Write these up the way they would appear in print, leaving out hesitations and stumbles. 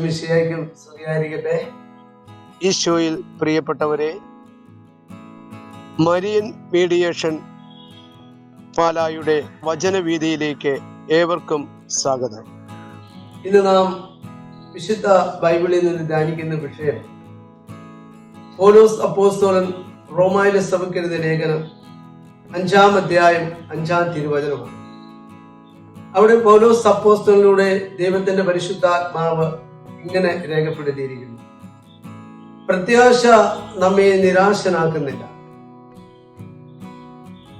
മിശിഹായ്ക്കും സ്തുതിയായിരിക്കട്ടെ. ഈശോയിൽ പ്രിയപ്പെട്ടവരെ, മരിയൻ മീഡിയേഷൻ പാലായുടെ വചനവീതിയിലേക്ക് ഏവർക്കും സ്വാഗതം. ഇന്ന് നാം വിശുദ്ധ ബൈബിളിൽ നിന്ന് ധ്യാനിക്കുന്ന വിഷയം പൗലോസ് അപ്പോസ്തലൻ റോമായിലെ സഭയ്ക്കെഴുതിയ ലേഖനം 5-ാം അധ്യായം 5-ാം തിരുവചനമാണ്. അവിടെ പൗലോസ് അപ്പോസ്തലനിലൂടെ ദൈവത്തിന്റെ പരിശുദ്ധാത്മാവ് ഇങ്ങനെ രേഖപ്പെടുത്തിയിരിക്കുന്നു: പ്രത്യാശ നമ്മെ നിരാശനാക്കുന്നില്ല.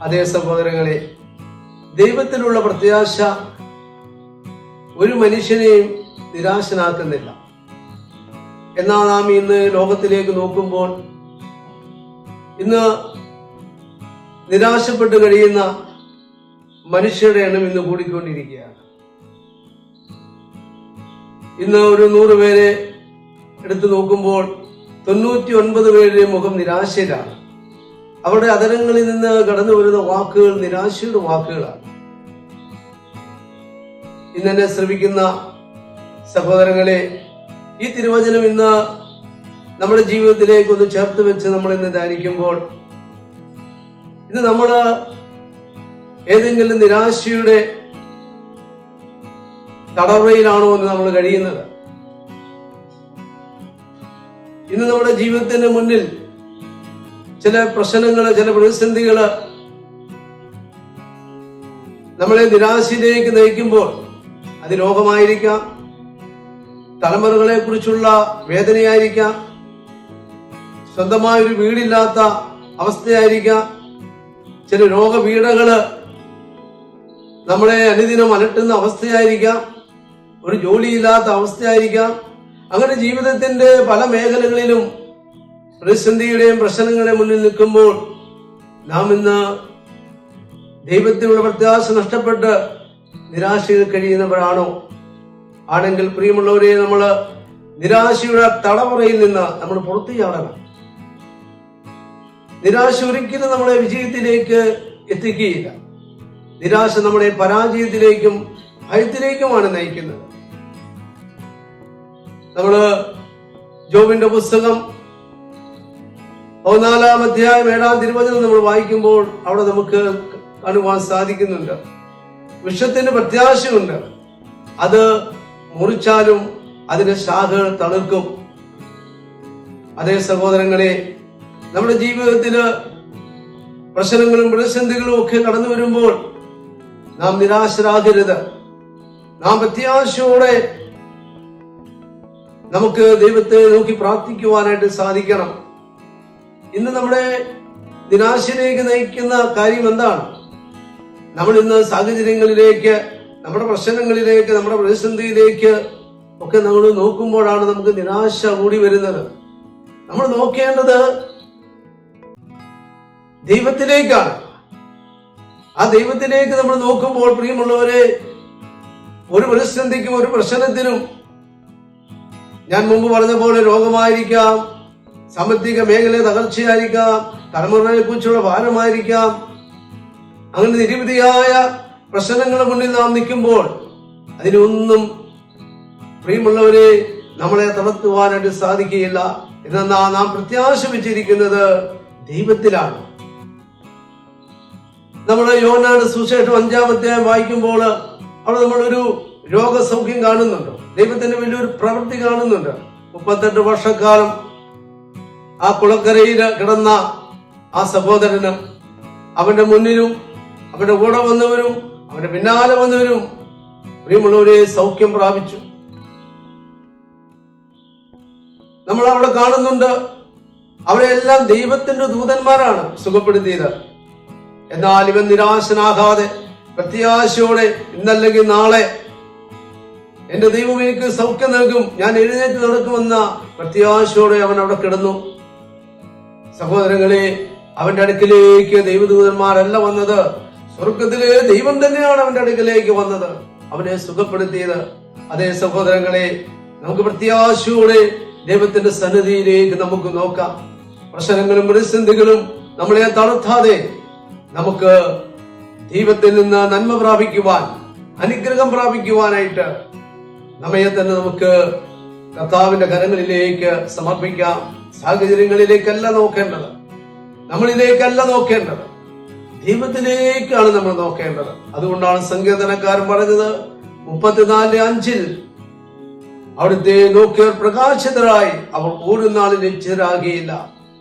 അതേ സഹോദരങ്ങളെ, ദൈവത്തിലുള്ള പ്രത്യാശ ഒരു മനുഷ്യനെയും നിരാശനാക്കുന്നില്ല. എന്നാൽ നാം ഇന്ന് ലോകത്തിലേക്ക് നോക്കുമ്പോൾ ഇന്ന് നിരാശപ്പെട്ട് കഴിയുന്ന മനുഷ്യരുടെ എണ്ണം ഇന്ന് കൂടിക്കൊണ്ടിരിക്കുകയാണ്. ഇന്ന് ഒരു 100 പേരെ എടുത്തു നോക്കുമ്പോൾ 99 പേരുടെ മുഖം നിരാശയിലാണ്. അവരുടെ അധരങ്ങളിൽ നിന്ന് കടന്നു വരുന്ന വാക്കുകൾ നിരാശയുടെ വാക്കുകളാണ്. ഇന്നെന്നെ ശ്രമിക്കുന്ന സഹോദരങ്ങളെ, ഈ തിരുവചനം ഇന്ന് നമ്മുടെ ജീവിതത്തിലേക്ക് ഒന്ന് ചേർത്ത് വെച്ച് നമ്മൾ ഇന്ന് ധ്യാനിക്കുമ്പോൾ, ഇന്ന് നമ്മൾ ഏതെങ്കിലും നിരാശയുടെ തടവറയിലാണോ എന്ന് നമ്മൾ കഴിയുന്നത്? ഇന്ന് നമ്മുടെ ജീവിതത്തിന്റെ മുന്നിൽ ചില പ്രശ്നങ്ങള്, ചില പ്രതിസന്ധികള് നമ്മളെ നിരാശയിലേക്ക് നയിക്കുമ്പോൾ, അത് രോഗമായിരിക്കാം, തലമുറകളെ കുറിച്ചുള്ള വേദനയായിരിക്കാം, സ്വന്തമായൊരു വീടില്ലാത്ത അവസ്ഥയായിരിക്കാം, ചില രോഗപീഠകള് നമ്മളെ അനുദിനം അലട്ടുന്ന അവസ്ഥയായിരിക്കാം, ഒരു ജോലിയില്ലാത്ത അവസ്ഥയായിരിക്കാം. അങ്ങനെ ജീവിതത്തിന്റെ പല മേഖലകളിലും പ്രതിസന്ധിയുടെയും പ്രശ്നങ്ങളുടെയും മുന്നിൽ നിൽക്കുമ്പോൾ നാം ഇന്ന് ദൈവത്തിനുള്ള പ്രത്യാശ നഷ്ടപ്പെട്ട് നിരാശയിൽ കഴിയുന്നവരാണോ? ആണെങ്കിൽ പ്രിയമുള്ളവരെ, നമ്മൾ നിരാശയുടെ തടവറയിൽ നിന്ന് നമ്മൾ പുറത്തു ചാടണം. നിരാശ ഒരിക്കലും നമ്മളെ വിജയത്തിലേക്ക് എത്തിക്കുകയില്ല. നിരാശ നമ്മളെ പരാജയത്തിലേക്കും ഭയത്തിലേക്കുമാണ് നയിക്കുന്നത്. നമ്മള് ജോബിന്റെ പുസ്തകം 14-ാം അധ്യായം 7-ാം തിരുവചനം നമ്മൾ വായിക്കുമ്പോൾ അവിടെ നമുക്ക് കാണുവാൻ സാധിക്കുന്നുണ്ട്, വൃക്ഷത്തിന് പ്രത്യാശയുണ്ട്, അത് മുറിച്ചാലും അതിന്റെ ശാഖകൾ തളിർക്കും. അതേ സഹോദരങ്ങളെ, നമ്മുടെ ജീവിതത്തില് പ്രശ്നങ്ങളും പ്രതിസന്ധികളും ഒക്കെ കടന്നു വരുമ്പോൾ നാം നിരാശരാകരുത്. നാം പ്രത്യാശയോടെ നമുക്ക് ദൈവത്തെ നോക്കി പ്രാർത്ഥിക്കുവാനായിട്ട് സാധിക്കണം. ഇന്ന് നമ്മുടെ നിരാശയിലേക്ക് നയിക്കുന്ന കാര്യം എന്താണ്? നമ്മൾ ഇന്ന് സാഹചര്യങ്ങളിലേക്ക്, നമ്മുടെ പ്രശ്നങ്ങളിലേക്ക്, നമ്മുടെ പ്രതിസന്ധിയിലേക്ക് ഒക്കെ നമ്മൾ നോക്കുമ്പോഴാണ് നമുക്ക് നിരാശ കൂടി വരുന്നത്. നമ്മൾ നോക്കേണ്ടത് ദൈവത്തിലേക്കാണ്. ആ ദൈവത്തിലേക്ക് നമ്മൾ നോക്കുമ്പോൾ, പ്രിയമുള്ളവരെ, ഒരു പ്രതിസന്ധിക്കും ഒരു പ്രശ്നത്തിനും, ഞാൻ മുമ്പ് പറഞ്ഞ പോലെ രോഗമായിരിക്കാം, സാമ്പത്തിക മേഖല തകർച്ചയായിരിക്കാം, തലമുറയെ കുറിച്ചുള്ള ഭാരമായിരിക്കാം, അങ്ങനെ നിരവധിയായ പ്രശ്നങ്ങളുടെ മുന്നിൽ നാം നിൽക്കുമ്പോൾ അതിനൊന്നും, പ്രിയമുള്ളവരെ, നമ്മളെ തളർത്തുവാനായിട്ട് സാധിക്കുകയില്ല. എന്നാൽ നാം പ്രത്യാശ വെച്ചിരിക്കുന്നത് ദൈവത്തിലാണ്. നമ്മൾ യോഹന്നാന്റെ സുവിശേഷം 5-ാം അധ്യായം വായിക്കുമ്പോൾ അവിടെ നമ്മളൊരു രോഗസൗഖ്യം കാണുന്നുണ്ട്. ദൈവത്തിന്റെ വലിയൊരു പ്രവൃത്തി കാണുന്നുണ്ട്. 38 വർഷക്കാലം ആ കുളക്കരയിൽ കിടന്ന ആ സഹോദരന്, അവന്റെ മുന്നിലും അവന്റെ കൂടെ വന്നവരും അവന്റെ പിന്നാലെ വന്നവരും പ്രിയമുള്ളവരെ സൗഖ്യം പ്രാപിച്ചു. നമ്മൾ അവിടെ കാണുന്നുണ്ട്, അവരെല്ലാം ദൈവത്തിന്റെ ദൂതന്മാരാണ് സുഖപ്പെടുത്തിയത്. എന്നാൽ ഇവൻ നിരാശനാകാതെ പ്രത്യാശയോടെ, ഇന്നല്ലെങ്കിൽ നാളെ എന്റെ ദൈവം എനിക്ക് സൗഖ്യം നൽകും, ഞാൻ എഴുന്നേറ്റ് നടക്കുമെന്ന പ്രത്യാശയോടെ അവൻ അവിടെ കിടന്നു. സഹോദരങ്ങളെ, അവന്റെ അടുക്കിലേക്ക് ദൈവദൂതന്മാരല്ല വന്നത്, സ്വർഗത്തിലെ ദൈവം തന്നെയാണ് അവന്റെ അടുക്കിലേക്ക് വന്നത്, അവനെ സുഖപ്പെടുത്തിയത്. അതേ സഹോദരങ്ങളെ, നമുക്ക് പ്രത്യാശയോടെ ദൈവത്തിന്റെ സന്നിധിയിലേക്ക് നമുക്ക് നോക്കാം. പ്രശ്നങ്ങളും പ്രതിസന്ധികളും നമ്മളെ തളർത്താതെ നമുക്ക് ദൈവത്തിൽ നിന്ന് നന്മ പ്രാപിക്കുവാൻ, അനുഗ്രഹം പ്രാപിക്കുവാനായിട്ട് നമ്മെ തന്നെ നമുക്ക് കർത്താവിന്റെ കരങ്ങളിലേക്ക് സമർപ്പിക്കാം. സാഹചര്യങ്ങളിലേക്കല്ല നോക്കേണ്ടത്, നമ്മളിലേക്കല്ല നോക്കേണ്ടത്, ദൈവത്തിലേക്കാണ് നമ്മൾ നോക്കേണ്ടത്. അതുകൊണ്ടാണ് സങ്കീർത്തനക്കാരൻ പറഞ്ഞത് 34:5 അവിടുത്തെ നോക്കിയവർ പ്രകാശിതരായി അവർ ഒരു നാളിൽ ലജ്ജിതരാകുകയില്ല.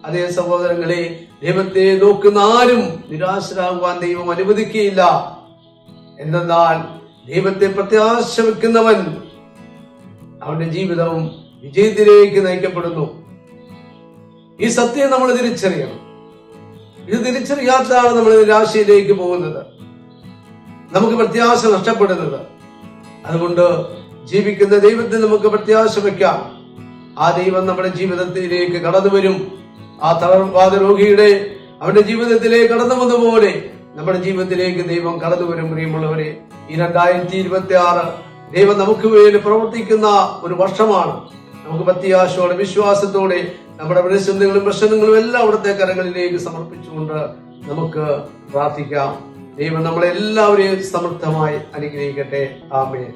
അതേ സഹോദരങ്ങളെ, ദൈവത്തെ നോക്കുന്ന ആരും നിരാശരാകുവാൻ ദൈവം അനുവദിക്കുകയില്ല. എന്നാൽ ദൈവത്തെ പ്രത്യാശ വെക്കുന്നവൻ അവന്റെ ജീവിതവും വിജയത്തിലേക്ക് നയിക്കപ്പെടുന്നു. ഈ സത്യം നമ്മൾ തിരിച്ചറിയണം. ഇത് തിരിച്ചറിയാത്തതാണ് നമ്മൾ നിരാശയിലേക്ക് പോകുന്നത്, നമുക്ക് പ്രത്യാശ നഷ്ടപ്പെടുന്നത്. അതുകൊണ്ട് ജീവിക്കുന്ന ദൈവത്തിൽ നമുക്ക് പ്രത്യാശ വെക്കാം. ആ ദൈവം നമ്മുടെ ജീവിതത്തിലേക്ക് കടന്നു വരും. ആ തളർവാദ രോഗിയുടെ അവന്റെ ജീവിതത്തിലേക്ക് കടന്നു വന്നതുപോലെ നമ്മുടെ ജീവിതത്തിലേക്ക് ദൈവം കടന്നു വരും. പ്രിയമുള്ളവരെ, ഈ 2026 ദൈവം നമുക്ക് വേണ്ടി പ്രവർത്തിക്കുന്ന ഒരു വർഷമാണ്. നമുക്ക് പ്രത്യാശയോടെ വിശ്വാസത്തോടെ നമ്മുടെ പ്രതിസന്ധികളും പ്രശ്നങ്ങളും എല്ലാം അവിടുത്തെ കരങ്ങളിലേക്ക് സമർപ്പിച്ചുകൊണ്ട് നമുക്ക് പ്രാർത്ഥിക്കാം. ദൈവം നമ്മളെല്ലാവരെയും സമൃദ്ധമായി അനുഗ്രഹിക്കട്ടെ. ആമേൻ.